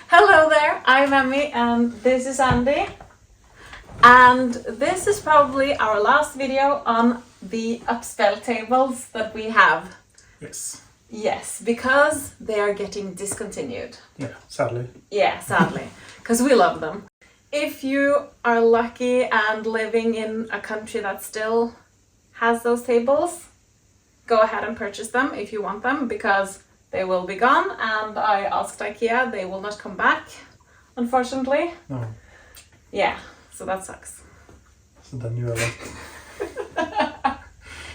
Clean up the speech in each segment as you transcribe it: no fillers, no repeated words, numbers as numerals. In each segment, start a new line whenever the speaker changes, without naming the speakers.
Hello there, I'm Emmy and this is Andy. And this is probably our last video on the Uppspel tables that we have.
Yes.
Yes, because they are getting discontinued.
Yeah, sadly.
Yeah, sadly, because we love them. If you are lucky and living in a country that still has those tables, go ahead and purchase them if you want them, because they will be gone, and I asked IKEA, they will not come back, unfortunately.
No.
Yeah, so that sucks.
So then you are left.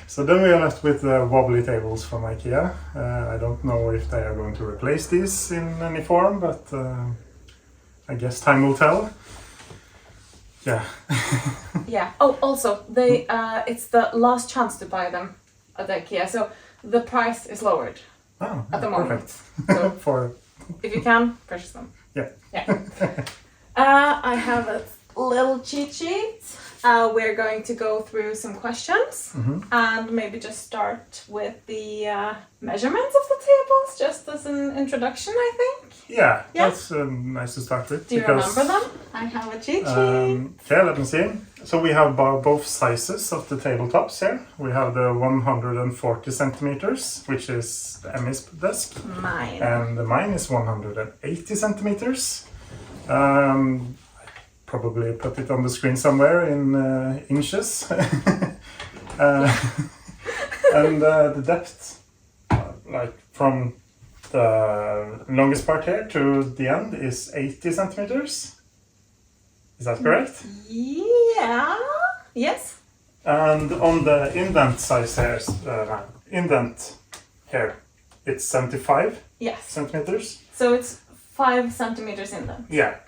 So then we are left with the wobbly tables from IKEA. I don't know if they are going to replace these in any form, but I guess time will tell. Yeah.
Yeah. Oh, also, they it's the last chance to buy them at IKEA, so the price is lowered.
Oh,
at the moment.
Perfect.
So if you can, purchase them.
Yeah.
Yeah. I have a little cheat sheet. We're going to go through some questions and maybe just start with the measurements of the tables, just as an introduction, I think.
Yeah, that's nice to start with.
Do you remember them? I have a cheat sheet.
Yeah, let me see. So we have both sizes of the tabletops here. We have the 140 centimeters, which is Emmy's desk.
Mine.
And mine is 180 centimeters. Probably put it on the screen somewhere in inches. And the depth, like from the longest part here to the end, is 80 centimeters. Is that correct?
Yeah. Yes.
And on the indent size here, indent here, it's 75 centimeters.
So it's 5 centimeters in them.
Yeah.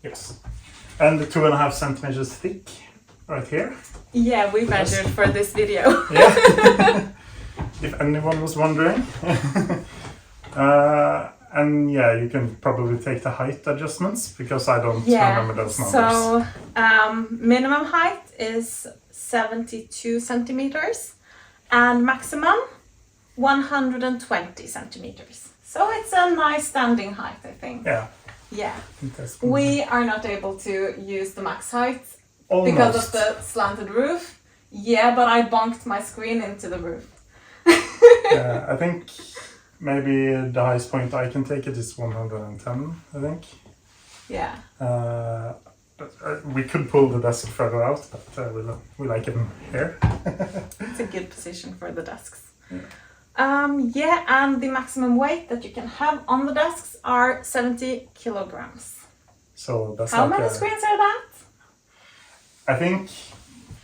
Yes. And 2.5 centimeters thick right here.
Yeah, we measured for this video.
Yeah. If anyone was wondering. And yeah, you can probably take the height adjustments because I don't remember those numbers.
So minimum height is 72 centimeters and maximum 120 centimeters. So it's a nice standing height, I think.
Yeah.
Yeah. We are not able to use the max height because of the slanted roof. Yeah, but I bonked my screen into the roof.
Yeah, I think maybe the highest point I can take it is 110, I think.
Yeah.
But we could pull the desk further out, but we like it here.
It's a good position for the desks.
Yeah.
Yeah, and the maximum weight that you can have on the desks are 70 kilograms.
So that's
How many screens are that?
I think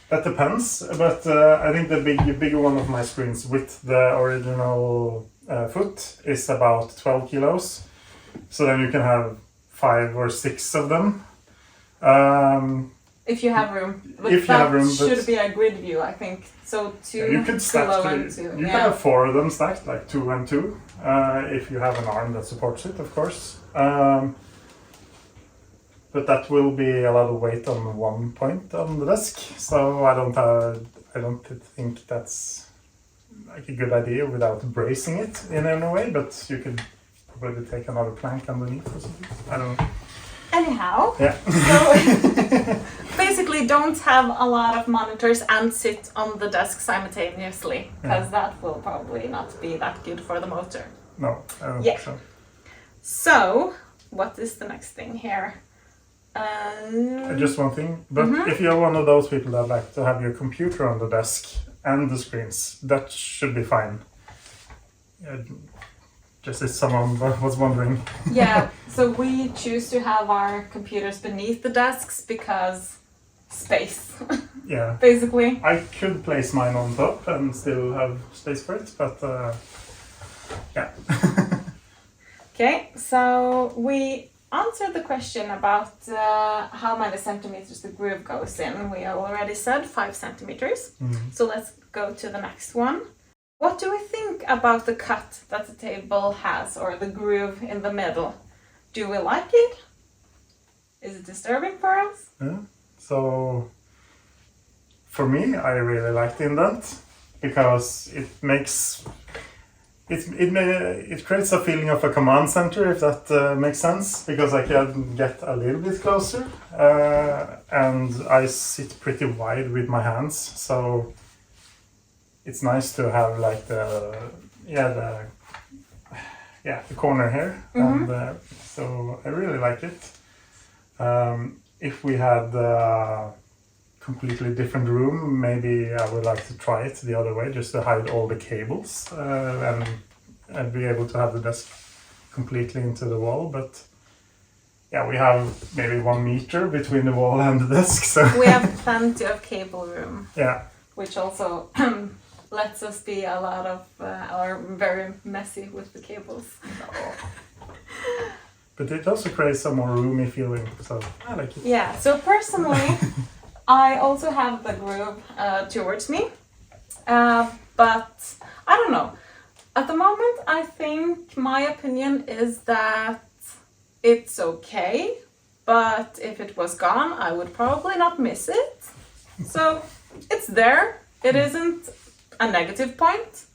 that depends, but I think the bigger one of my screens with the original foot is about 12 kilos. So then you can have 5 or 6 of them.
If you have room. But
if you have room,
should be a grid view, I think. So 2
you could stack
below and 2.
You can have 4 of them stacked, like 2 and 2, if you have an arm that supports it, of course. But that will be a lot of weight on one point on the desk, so I don't think that's like a good idea without bracing it in any way. But you could probably take another plank underneath or something. I don't know.
Anyhow,
yeah.
So basically don't have a lot of monitors and sit on the desk simultaneously, because that will probably not be that good for the motor.
No, I don't think so.
So, what is the next thing here?
Just one thing, but if you're one of those people that like to have your computer on the desk and the screens, that should be fine. Just if someone was wondering.
Yeah, so we choose to have our computers beneath the desks because space.
Yeah.
Basically.
I could place mine on top and still have space for it, but yeah.
Okay, so we answered the question about how many centimeters the groove goes in. We already said 5 centimeters. So let's go to the next one. What do we think about the cut that the table has, or the groove in the middle? Do we like it? Is it disturbing for us?
Yeah. So for me, I really like the indent because it makes it creates a feeling of a command center, if that makes sense, because I can get a little bit closer, and I sit pretty wide with my hands, so it's nice to have like the corner here, and so I really like it. If we had a completely different room, maybe I would like to try it the other way, just to hide all the cables and be able to have the desk completely into the wall. But yeah, we have maybe 1 meter between the wall and the desk, so
we have plenty of cable room.
Yeah,
which also lets us be a lot of or very messy with the cables.
But it also creates some more roomy feeling, so I like it.
Yeah, so personally, I also have the groove towards me, but I don't know. At the moment, I think my opinion is that it's okay, but if it was gone, I would probably not miss it. So it's there. It isn't a negative point,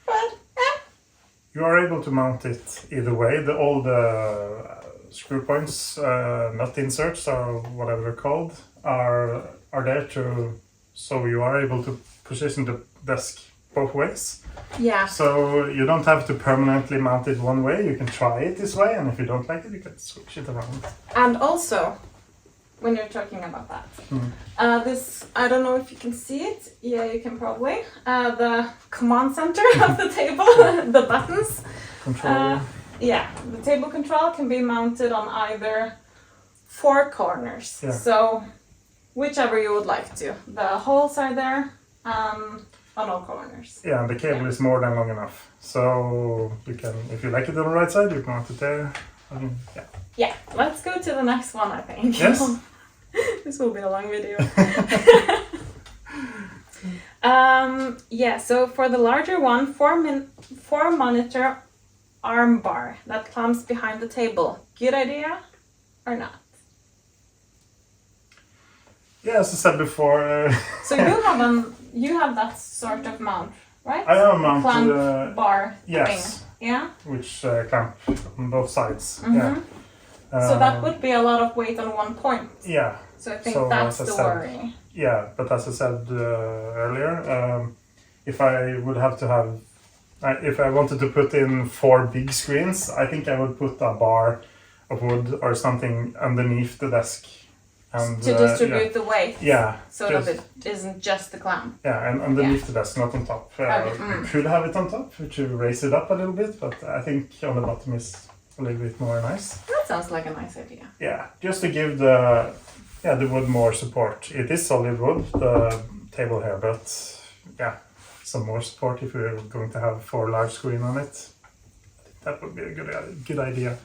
but
You are able to mount it either way. All the screw points, nut inserts or whatever they're called, are there so you are able to position the desk both ways.
yeah.
So you don't have to permanently mount it one way. You can try it this way, and if you don't like it, you can switch it around.
And also, when you're talking about that, this, I don't know if you can see it. Yeah, you can probably. The command center of the table, the buttons.
Control.
Yeah, the table control can be mounted on either 4 corners.
Yeah.
So, whichever you would like to. The holes are there on all corners.
Yeah, and the cable is more than long enough. So you can, if you like it on the right side, you can mount it there.
Yeah, let's go to the next one, I think.
Yes.
This will be a long video. Yeah, so for the larger one, 4 monitor arm bar that clamps behind the table. Good idea or not?
Yeah, as I said before.
So you have that sort of mount, right?
I have a mount
Clamp bar
yes,
thing. Yeah.
which clamp on both sides.
Mm-hmm.
Yeah.
So that would be a lot of weight on one point.
Yeah.
So I think
So
that's
as I
the
said,
worry.
Yeah, but as I said earlier, if I would have to have, if I wanted to put in 4 big screens, I think I would put a bar of wood or something underneath the desk. And,
to distribute the weight.
Yeah.
So that it isn't just the clamp.
Yeah, and underneath the desk, not on top. You could have it on top to raise it up a little bit, but I think on the bottom is a little bit more nice.
That sounds like a nice idea.
Yeah, just to give the wood more support. It is solid wood, the table here, but yeah, some more support if you're going to have 4 large screen on it. I think that would be a good idea.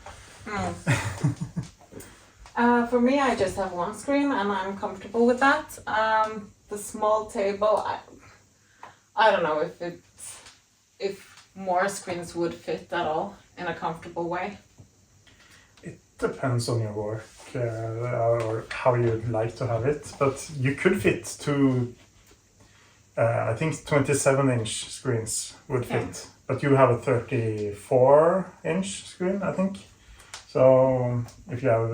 For me, I just have 1 screen and I'm comfortable with that. The small table, I don't know if more screens would fit at all in a comfortable way.
It depends on your work or how you'd like to have it, but you could fit 2, I think 27-inch screens would fit,
Yeah.
but you have a 34-inch screen, I think. So if you have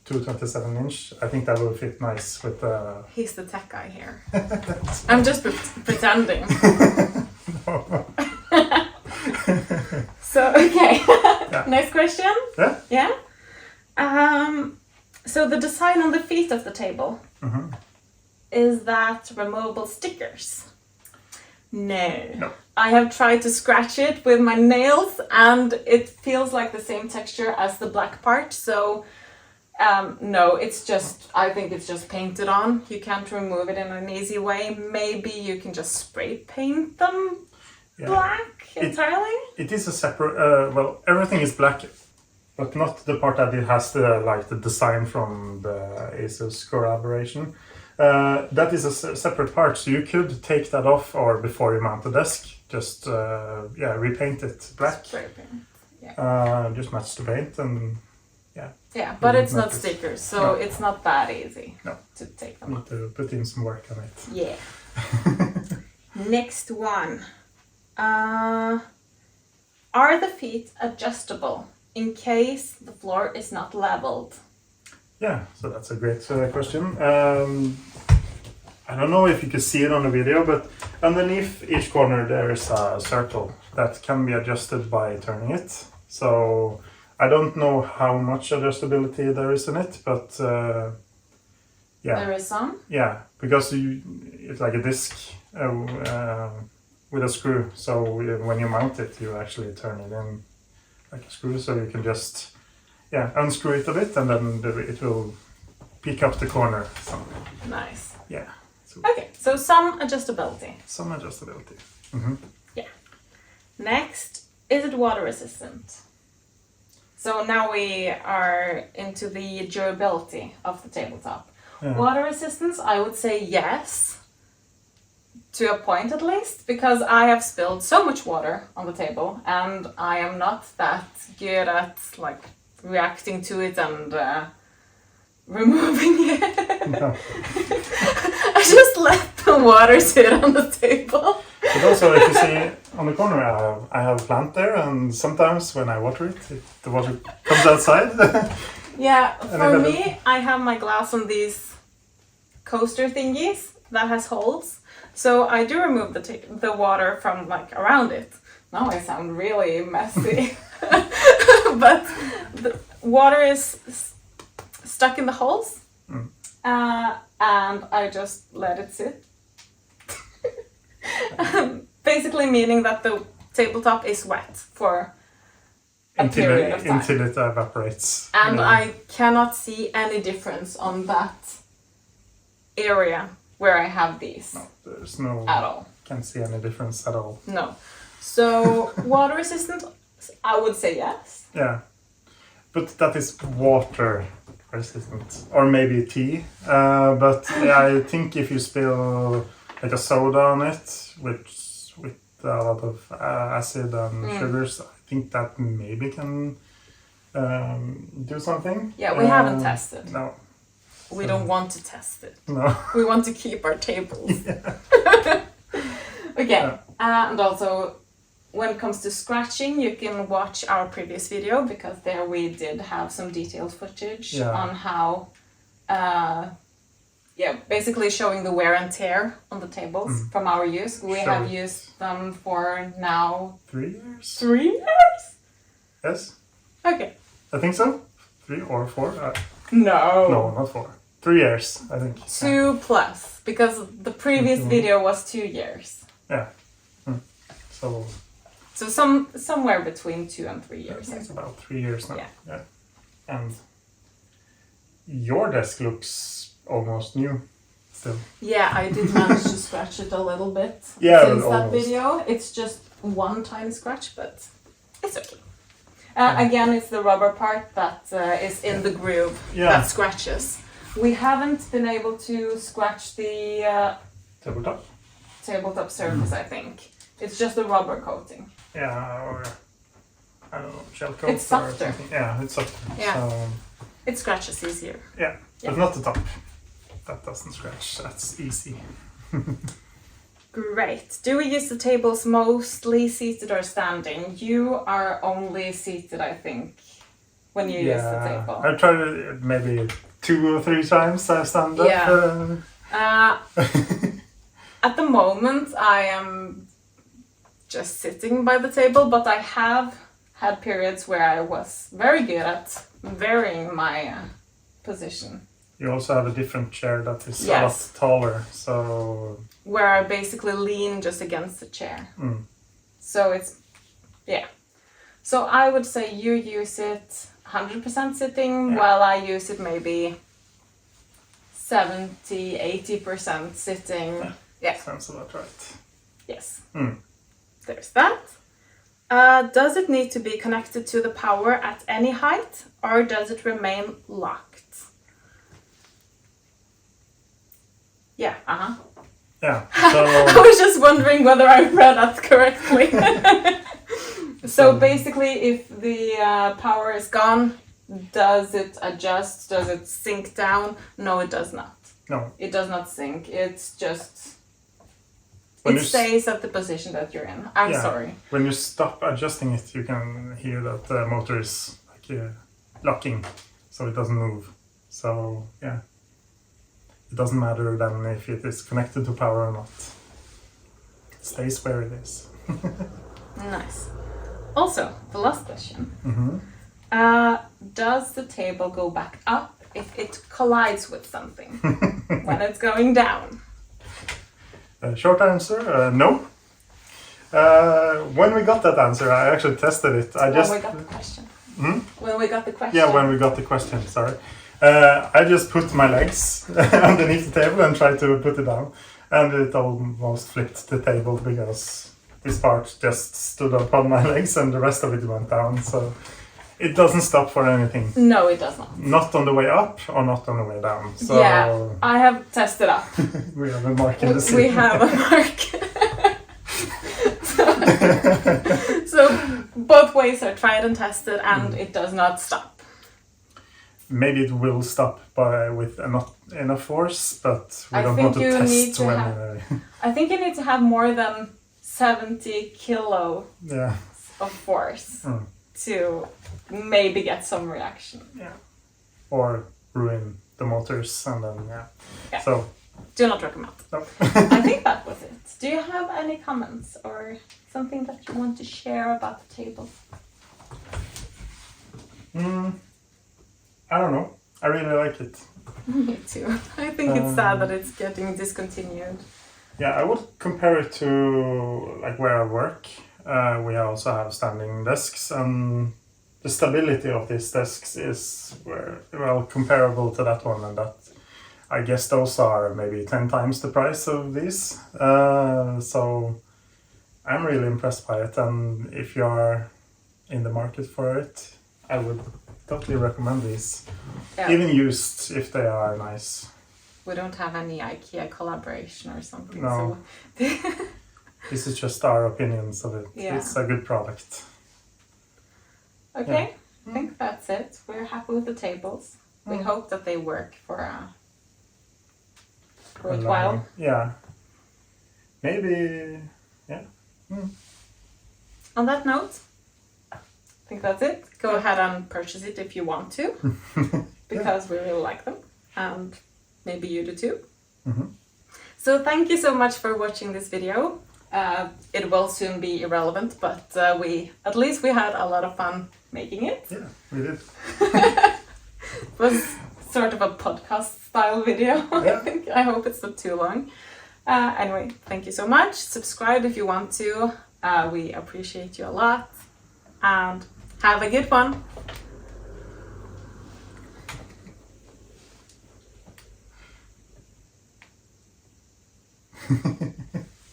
2 27-inch, I think that will fit nice with the...
He's the tech guy here. I'm just pretending. So, okay.
Yeah.
Next question.
Yeah?
Yeah. So the design on the feet of the table, is that removable stickers? No. I have tried to scratch it with my nails and it feels like the same texture as the black part. So no, I think it's just painted on. You can't remove it in an easy way. Maybe you can just spray paint them black entirely.
It is a separate, everything is black, but not the part that it has the design from the ASUS collaboration. That is a separate part, so you could take that off or before you mount the desk, just repaint it black.
Spray paint.
Just match the paint and
yeah, but it's not stickers, so it's not that easy to take them off.
Need to put in some work on it.
Yeah. Next one. Are the feet adjustable in case the floor is not leveled?
Yeah, so that's a great question. I don't know if you can see it on the video, but underneath each corner there is a circle that can be adjusted by turning it. So I don't know how much adjustability there is in it, but yeah.
There is some?
Yeah, because it's like a disc with a screw. So when you mount it, you actually turn it in like a screw. So you can just unscrew it a bit, and then it will pick up the corner.
Nice.
Yeah.
Okay, so some adjustability.
Some adjustability.
Yeah. Next, is it water resistant? So now we are into the durability of the tabletop.
Yeah.
Water resistance, I would say yes, to a point at least, because I have spilled so much water on the table, and I am not that good at like reacting to it and removing it.
No.
I just let the water sit on the table.
But also, if you see on the corner, I have a plant there, and sometimes when I water it, the water comes outside.
Yeah, for me, I have my glass on these coaster thingies that has holes, so I do remove the water from like around it. Now I sound really messy, but the water is stuck in the holes, and I just let it sit. Basically meaning that the tabletop is wet for a period of time.
Until it evaporates.
And I cannot see any difference on that area where I have these.
No, there's no...
At all.
Can't see any difference at all.
No. So, water resistant, I would say yes.
Yeah. But that is water resistant. Or maybe tea. But I think if you spill like a soda on it with a lot of acid and sugars, I think that maybe can do something.
Yeah, we haven't tested.
No.
We don't want to test it.
No.
We want to keep our tables.
Yeah.
Okay.
Yeah.
And also, when it comes to scratching, you can watch our previous video, because there we did have some detailed footage on how, basically showing the wear and tear on the tables from our use. We have used them for now
3 years.
3 years?
Yes.
Okay.
I think so. 3 or 4.
No,
not 4. 3 years, I think.
2 plus, because the previous video was 2 years.
Yeah.
So somewhere between 2 and 3 years.
It's about 3 years now.
Yeah.
And your desk looks almost new still.
Yeah, I did manage to scratch it a little bit since that video. It's just one tiny scratch, but it's okay. Again, it's the rubber part that is in the groove that scratches. We haven't been able to scratch the tabletop surface, I think. It's just a rubber coating.
Yeah, or I don't know, shell coat.
It's softer.
Or something. Yeah, it's softer.
Yeah.
So,
it scratches easier.
Yeah, but not the top. That doesn't scratch. That's easy.
Great. Do we use the tables mostly seated or standing? You are only seated, I think, when you use the table.
I've tried it maybe 2 or 3 times. I stand up.
Yeah. At the moment, I am just sitting by the table, but I have had periods where I was very good at varying my position.
You also have a different chair that is a lot taller, so...
Where I basically lean just against the chair. So it's, So I would say you use it 100% sitting, while I use it maybe 70-80% sitting. Yeah.
Sounds about right.
Yes. There's that. Does it need to be connected to the power at any height, or does it remain locked? Yeah,
Yeah, so...
I was just wondering whether I read that correctly. So basically, if the power is gone, does it adjust? Does it sink down? No, it does not.
No.
It does not sink. It's just
When
it
you
stays at the position that you're in. I'm
Yeah.
sorry.
When you stop adjusting it, you can hear that the motor is like locking, so it doesn't move. So yeah, it doesn't matter then if it is connected to power or not. It stays where it is.
Nice. Also, the last question.
Mm-hmm.
Does the table go back up if it collides with something when it's going down?
Short answer, no. When we got that answer, I actually tested it.
When we got the question.
Hmm?
When we got the question.
Yeah, when we got the question, sorry. I just put my legs underneath the table and tried to put it down. And it almost flipped the table because this part just stood up on my legs and the rest of it went down. So it doesn't stop for anything.
No, it does not.
Not on the way up or not on the way down. So
Yeah, I have tested up.
we have a mark in the seat.
We have a mark. So both ways are tried and tested, and it does not stop.
Maybe it will stop with not enough force, but we
I
don't
think
want to
you need
test
to
when.
have- I think you need to have more than 70 kilo
Yeah.
of force
Mm.
to maybe get some reaction.
Yeah. Or ruin the motors and then
Yeah.
So
Do not recommend.
no.
I think that was it. Do you have any comments or something that you want to share about the table?
I don't know. I really like it.
Me too. I think it's sad that it's getting discontinued.
Yeah, I would compare it to like where I work. We also have standing desks, and the stability of these desks is comparable to that one, and that I guess those are maybe 10 times the price of these. So I'm really impressed by it, and if you are in the market for it, I would totally recommend these.
Yeah.
Even used, if they are nice.
We don't have any IKEA collaboration or something.
No.
So
This is just our opinions of it.
Yeah.
It's a good product.
okay,
Yeah.
I think that's it. We're happy with the tables. We hope that they work for a while.
Yeah. Maybe. Yeah.
On that note, I think that's it. Go ahead and purchase it if you want to, because we really like them, and maybe you do too.
Mm-hmm.
So thank you so much for watching this video. It will soon be irrelevant, but at least we had a lot of fun making it.
Yeah, we did.
It was sort of a podcast style video.
Yeah.
I hope it's not too long. Anyway, thank you so much. Subscribe if you want to. We appreciate you a lot. And have a good one.